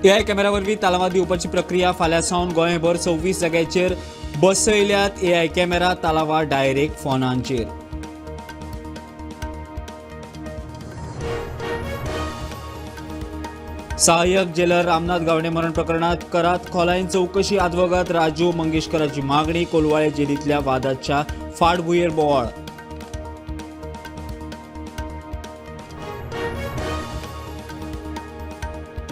AI camera वरवीं तालवां दिवपाची प्रक्रिया फाल्यां सावन गोंयभर 26 जाग्याचेर बसयल्यात एआय कॅमेरा तालवां डायरेक्ट फोनांचेर. सहाय्यक जेलर रामनाथ गावडे मरण प्रकरणात करात खोलायेन चौकशी आदवोगाद राजू मंगेशकराची मागणी. कोलवाळे जेलींतल्या वादाच्या फाटभुंयेर बोवाळ.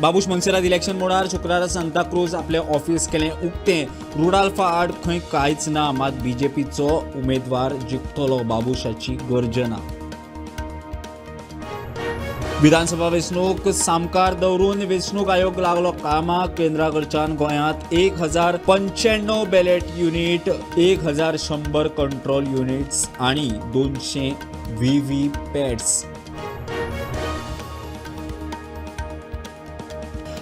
बाबूश मोन्सेरात इलेक्शन मोडार. शुक्रारा सांताक्रूज आपले ऑफिस केलें उक्तें. रुडाल्फा आड खंय कांयच ना, मात बीजेपीचो उमेदवार जिखतलो बाबूशाची गर्जना. विधानसभा वेंचणूक सामकार दवरून वेंचणूक आयोग लागलो कामाक. केंद्रा कडच्यान गोंयांत 1095 बॅलेट युनिट, 1100 कंट्रोल युनिट्स आनी 200 व्हीव्हीपॅट्स.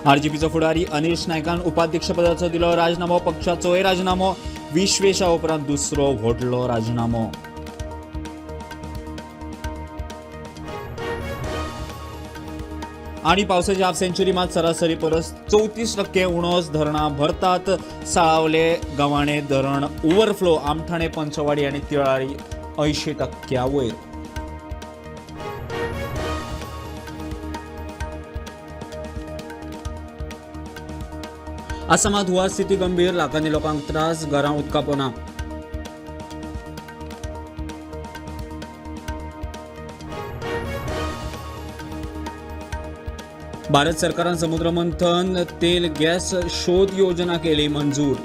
आरजेपीचो फुडारी अनिश नायकान उपाध्यक्षपदाचो दिलो राजिनामो. पक्षाचोय राजिनामो. विश्वेशा उपरांत दुसरो व्हडलो राजिनामो. आनी पावसाची हाफ सेंच्युरी मात सरासरी परस 34% उणोस. धरणां भरतात. साळावले गव्हाणे धरण ओव्हरफ्लो. आमठाणे, पंचवाडी आनी तिळारी 80% वयर. आसामात हुंवार स्थिती गंभीर. लाखांनी लोकांक त्रास. घरां उदका पोना. भारत सरकारान समुद्र मंथन तेल गॅस शोध योजना केली मंजूर.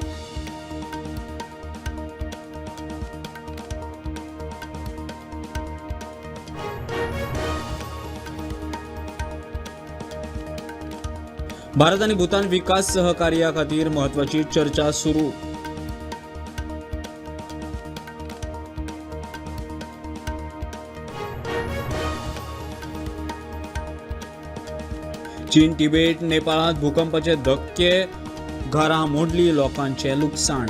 भारत आनी भूतान विकास सहकार्या खातीर म्हत्वाची चर्चा सुरू. चीन तिबेट नेपाळांत भूकंपाचे धक्के. घरां मोडली. लोकांचें लुकसाण.